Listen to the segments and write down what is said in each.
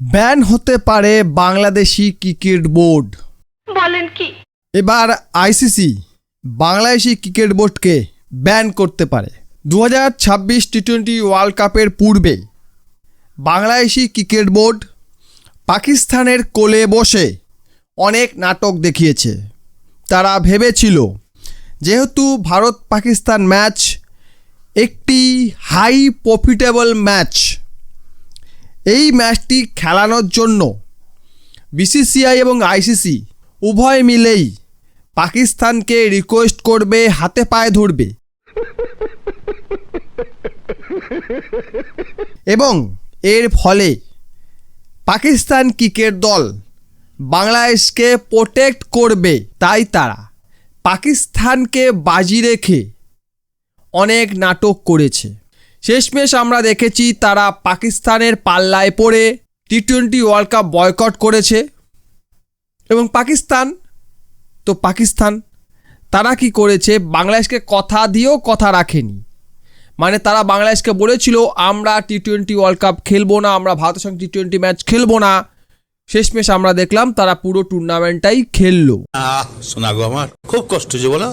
Ban হতে পারে Bangladeshi cricket board. বলেন কি? এবার আইসিসি বাংলাদেশি ক্রিকেট বোর্ডকে ব্যান করতে পারে। 2026 টি-20 ওয়ার্ল্ড কাপের পূর্বে বাংলাদেশি ক্রিকেট বোর্ড পাকিস্তানের কোলে বসে অনেক নাটক দেখিয়েছে। তারা ভেবেছিল যেহেতু ভারত পাকিস্তান ম্যাচ একটি হাই প্রফিটেবল ম্যাচ, এই ম্যাচটি খেলানোর জন্য বিসিসিআই এবং আইসিসি উভয় মিলেই পাকিস্তানকে রিকোয়েস্ট করবে, হাতে পায়ে ধরবে এবং এর ফলে পাকিস্তান ক্রিকেট দল বাংলাদেশকে প্রোটেক্ট করবে। তাই তারা পাকিস্তানকে বাজি রেখে অনেক নাটক করেছে। শেষমেশ আমরা দেখেছি তারা পাকিস্তানের পাল্লায় পড়ে টি-20 ওয়ার্ল্ড কাপ বয়কট করেছে। এবং পাকিস্তান তারা কি করেছে, বাংলাদেশকে কথা দিয়েও কথা রাখেনি। মানে তারা বাংলাদেশকে বলেছিল আমরা টি-20 ওয়ার্ল্ড কাপ খেলবো না, আমরা ভারতের সঙ্গে টি-20 ম্যাচ খেলবো না। শেষমেশ আমরা দেখলাম তারা পুরো টুর্নামেন্টটাই খেললো। শোনা গো, আমার খুব কষ্ট হচ্ছে বলো।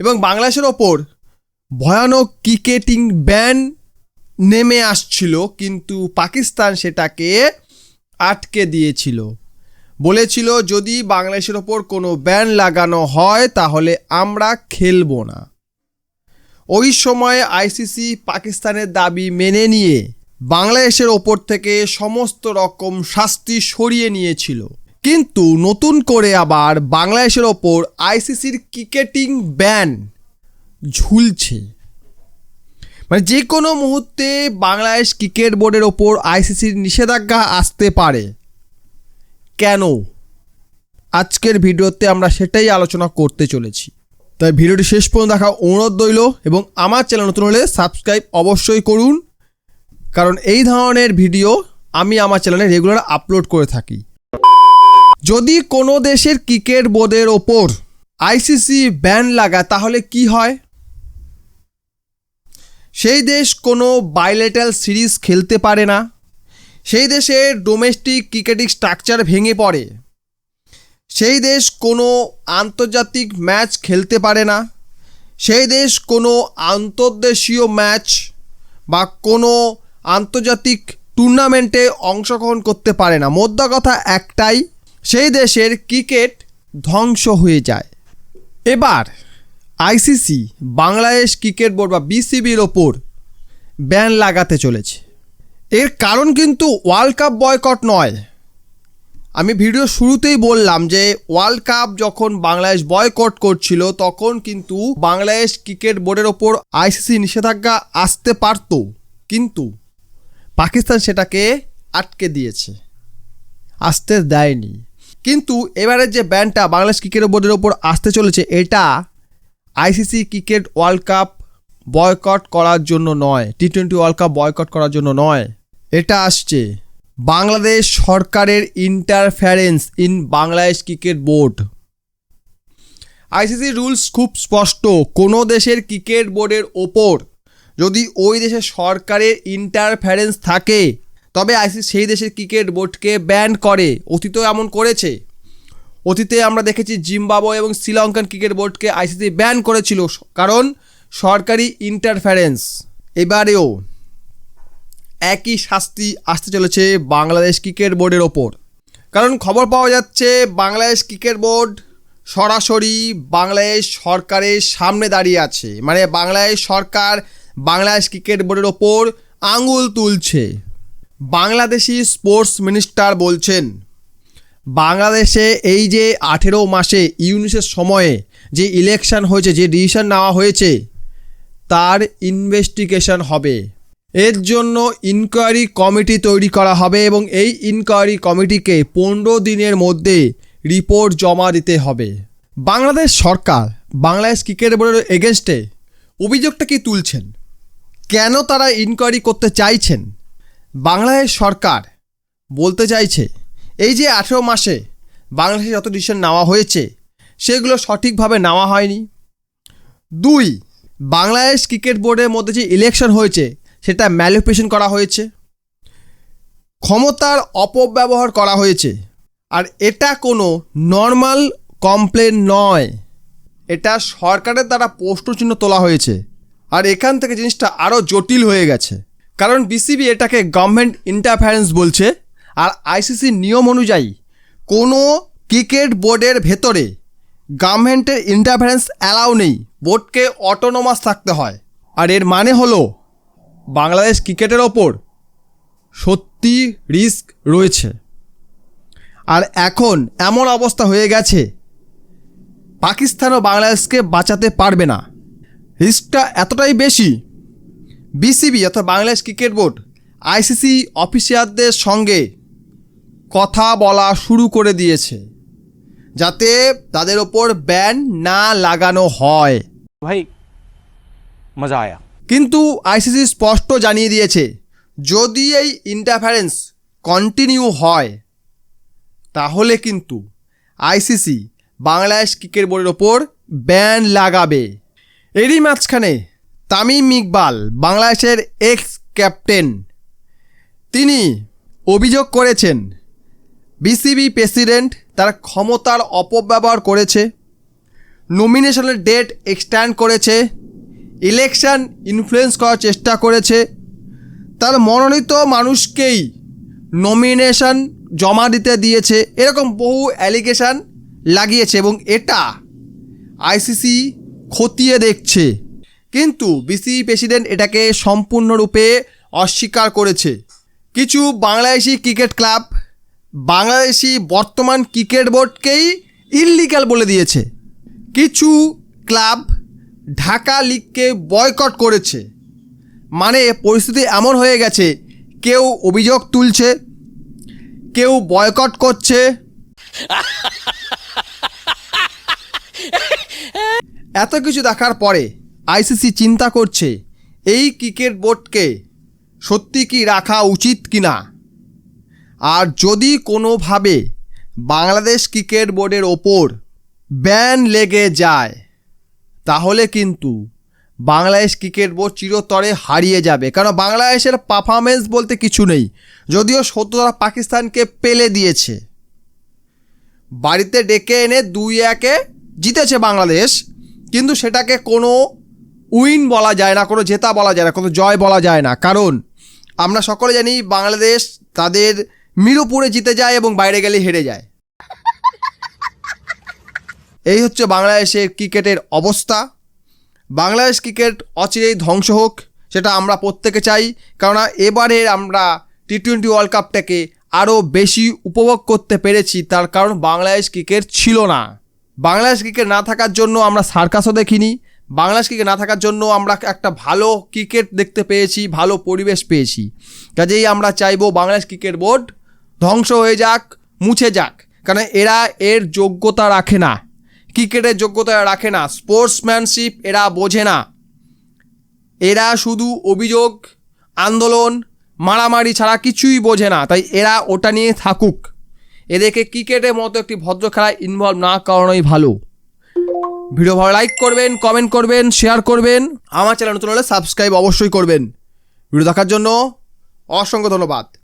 এবং বাংলাদেশের ওপর ভয়ানক ক্রিকেটিং ব্যান নেমে আসছিল, কিন্তু পাকিস্তান সেটাকে আটকে দিয়েছিল। বলেছিল যদি বাংলাদেশের ওপর কোনো ব্যান লাগানো হয় তাহলে আমরা খেলবো না। ওই সময় আইসিসি পাকিস্তানের দাবি মেনে নিয়ে বাংলাদেশের ওপর থেকে সমস্ত রকম শাস্তি সরিয়ে নিয়েছিল। কিন্তু নতুন করে আবার বাংলাদেশের ওপর আইসিসির ক্রিকেটিং ব্যান ঝুলছে। মানে যে কোনো মুহূর্তে বাংলাদেশ ক্রিকেট বোর্ডের ওপর আইসিসির নিষেধাজ্ঞা আসতে পারে। কেন? আজকের ভিডিওতে আমরা সেটাই আলোচনা করতে চলেছি। তাই ভিডিওটি শেষ পর্যন্ত দেখা অনুরোধ রইল এবং আমার চ্যানেল নতুন হলে সাবস্ক্রাইব অবশ্যই করুন, কারণ এই ধরনের ভিডিও আমি আমার চ্যানেলে রেগুলার আপলোড করে থাকি। যদি কোনো দেশের ক্রিকেট বোর্ডের ওপর আইসিসি ব্যান লাগায় তাহলে কি হয়? সেই দেশ কোনো বাইলেটারাল সিরিজ খেলতে পারে না, সেই দেশের ডোমেস্টিক ক্রিকেটিং স্ট্রাকচার ভেঙে পড়ে, সেই দেশ কোনো আন্তর্জাতিক ম্যাচ খেলতে পারে না, সেই দেশ কোনো আন্তর্দেশীয় ম্যাচ বা কোনো আন্তর্জাতিক টুর্নামেন্টে অংশগ্রহণ করতে পারে না। মোদ্দা কথা একটাই, সেই দেশের ক্রিকেট ধ্বংস হয়ে যায়। এবার আইসিসি বাংলাদেশ ক্রিকেট বোর্ড বা বিসিবির ওপর ব্যান লাগাতে চলেছে। এর কারণ কিন্তু ওয়ার্ল্ড কাপ বয়কট নয়। আমি ভিডিও শুরুতেই বললাম যে ওয়ার্ল্ড কাপ যখন বাংলাদেশ বয়কট করছিল তখন কিন্তু বাংলাদেশ ক্রিকেট বোর্ডের ওপর আইসিসি নিষেধাজ্ঞা আসতে পারত, কিন্তু পাকিস্তান সেটাকে আটকে দিয়েছে, আসতে দেয়নি। কিন্তু এবারের যে ব্যানটা বাংলাদেশ ক্রিকেট বোর্ডের ওপর আসতে চলেছে, এটা ICC cricket world cup boycott করার জন্য নয়, টি-20 ওয়ার্ল্ড কাপ বয়কট করার জন্য নয়। এটা আসছে বাংলাদেশ সরকারের interference in Bangladesh cricket board. ICC rules খুব স্পষ্ট, কোনো দেশের ক্রিকেট বোর্ডের ওপর যদি ওই দেশের সরকারের ইন্টারফারেন্স থাকে তবে আইসিসি সেই দেশের ক্রিকেট বোর্ডকে ব্যান করে। অতীতেও এমন করেছে। অতীতে আমরা দেখেছি জিম্বাবুয়ে এবং শ্রীলঙ্কান ক্রিকেট বোর্ডকে আইসিসি ব্যান করেছিল কারণ সরকারি ইন্টারফারেন্স। এবারেও একই শাস্তি আসতে চলেছে বাংলাদেশ ক্রিকেট বোর্ডের ওপর, কারণ খবর পাওয়া যাচ্ছে বাংলাদেশ ক্রিকেট বোর্ড সরাসরি বাংলাদেশ সরকারের সামনে দাঁড়িয়ে আছে। মানে বাংলাদেশ সরকার বাংলাদেশ ক্রিকেট বোর্ডের ওপর আঙুল তুলছে। বাংলাদেশি স্পোর্টস মিনিস্টার বলছেন বাংলাদেশে এই যে 18 মাসে ইউনিসের সময়ে যে ইলেকশন হয়েছে, যে ডিসিশন নেওয়া হয়েছে তার ইনভেস্টিগেশন হবে। এর জন্য ইনকোয়ারি কমিটি তৈরি করা হবে এবং এই ইনকোয়ারি কমিটিকে 15 দিনের মধ্যে রিপোর্ট জমা দিতে হবে। বাংলাদেশ সরকার বাংলাদেশ ক্রিকেট বোর্ডের এগেনস্টে অভিযোগটা কি তুলছেন? কেন তারা ইনকোয়ারি করতে চাইছেন? বাংলাদেশ সরকার বলতে চাইছে এই যে 18 মাসে বাংলাদেশে যত ডিসিশন নেওয়া হয়েছে সেগুলো সঠিকভাবে নেওয়া হয়নি। 2, বাংলাদেশ ক্রিকেট বোর্ডের মধ্যে যে ইলেকশন হয়েছে সেটা ম্যানিপুলেশন করা হয়েছে। ক্ষমতার অপব্যবহার করা হয়েছে। আর এটা কোনো নর্মাল কমপ্লেন নয়, এটা সরকারের দ্বারা প্রশ্নচিহ্ন তোলা হয়েছে। আর এখান থেকে জিনিসটা আরও জটিল হয়ে গেছে, কারণ বিসিবি এটাকে গভর্নমেন্ট ইন্টারফারেন্স বলছে। আর আইসিসির নিয়ম অনুযায়ী কোনো ক্রিকেট বোর্ডের ভেতরে গভর্নমেন্টের ইন্টারফারেন্স অ্যালাউ নেই, বোর্ডকে অটোনোমাস থাকতে হয়। আর এর মানে হলো বাংলাদেশ ক্রিকেটের ওপর সত্যি রিস্ক রয়েছে। আর এখন এমন অবস্থা হয়ে গেছে, পাকিস্তানও বাংলাদেশকে বাঁচাতে পারবে না। রিস্কটা এতটাই বেশি, বিসিবি অর্থাৎ বাংলাদেশ ক্রিকেট বোর্ড আইসিসি অফিসারদের সঙ্গে কথা বলা শুরু করে দিয়েছে যাতে তাদের ওপর ব্যান না লাগানো হয়। ভাই মজা আয়া। কিন্তু আইসিসি স্পষ্ট জানিয়ে দিয়েছে, যদি এই ইন্টারফারেন্স কন্টিনিউ হয় তাহলে কিন্তু আইসিসি বাংলাদেশ ক্রিকেট বোর্ডের ওপর ব্যান লাগাবে। এরই মাঝখানে তামিম ইকবাল, বাংলাদেশের এক্স ক্যাপ্টেন, তিনি অভিযোগ করেছেন বিসিবি প্রেসিডেন্ট তার ক্ষমতার অপব্যবহার করেছে, নমিনেশনের ডেট এক্সটেন্ড করেছে, ইলেকশন ইনফ্লুয়েন্স করার চেষ্টা করেছে, তার মনোনীত মানুষকেই নমিনেশন জমা দিতে দিয়েছে, এরকম বহু অ্যালিগেশন লাগিয়েছে এবং এটা আইসিসি খতিয়ে দেখছে। কিন্তু বিসিবি প্রেসিডেন্ট এটাকে সম্পূর্ণরূপে অস্বীকার করেছে। কিছু বাংলাদেশি ক্রিকেট ক্লাব বাংলাদেশি বর্তমান ক্রিকেট বোর্ডকেই ইললিগ্যাল বলে দিয়েছে। কিছু ক্লাব ঢাকা লিগকে বয়কট করেছে। মানে পরিস্থিতি এমন হয়ে গেছে, কেউ অভিযোগ তুলছে, কেউ বয়কট করছে। এত কিছু দেখার পরে আইসিসি চিন্তা করছে এই ক্রিকেট বোর্ডকে সত্যি কি রাখা উচিত কিনা। আর যদি কোনোভাবে বাংলাদেশ ক্রিকেট বোর্ডের ওপর ব্যান লেগে যায় তাহলে কিন্তু বাংলাদেশ ক্রিকেট বোর্ড চিরতরে হারিয়ে যাবে, কারণ বাংলাদেশের পারফরমেন্স বলতে কিছু নেই। যদিও সত্যতা পাকিস্তানকে পেলে দিয়েছে, বাড়িতে ডেকে এনে 2-1 জিতেছে বাংলাদেশ, কিন্তু সেটাকে কোনো উইন বলা যায় না, কোনো জেতা বলা যায় না, কোনো জয় বলা যায় না। কারণ আমরা সকলে জানি বাংলাদেশ তাদের মিরপুরে জিতে যায় এবং বাইরে গেলে হেরে যায়। এই হচ্ছে বাংলাদেশের ক্রিকেটের অবস্থা। বাংলাদেশ ক্রিকেট অচিরেই ধ্বংস হোক, সেটা আমরা প্রত্যেকে চাই। কেননা এবারের আমরা টি-20 ওয়ার্ল্ড কাপটাকে আরও বেশি উপভোগ করতে পেরেছি, তার কারণ বাংলাদেশ ক্রিকেট ছিল না। বাংলাদেশ ক্রিকেট না থাকার জন্য আমরা সার্কাসও দেখিনি, বাংলাদেশ ক্রিকেট না থাকার জন্য আমরা একটা ভালো ক্রিকেট দেখতে পেয়েছি, ভালো পরিবেশ পেয়েছি। কাজেই আমরা চাইবো বাংলাদেশ ক্রিকেট বোর্ড ধ্বংস হয়ে যাক, মুছে যাক, কারণ এরা এর যোগ্যতা রাখে না, ক্রিকেটের যোগ্যতা রাখে না, স্পোর্টসম্যানশিপ এরা বোঝে না। এরা শুধু অভিযোগ, আন্দোলন, মারামারি ছাড়া কিছুই বোঝে না। তাই এরা ওটা নিয়ে থাকুক, এদেরকে ক্রিকেটের মতো একটি ভদ্র খেলায় ইনভলভ না করানোই ভালো। ভিডিও ভালো লাইক করবেন, কমেন্ট করবেন, শেয়ার করবেন। আমার চ্যানেল নতুন হলে সাবস্ক্রাইব অবশ্যই করবেন। ভিডিও দেখার জন্য অসংখ্য ধন্যবাদ।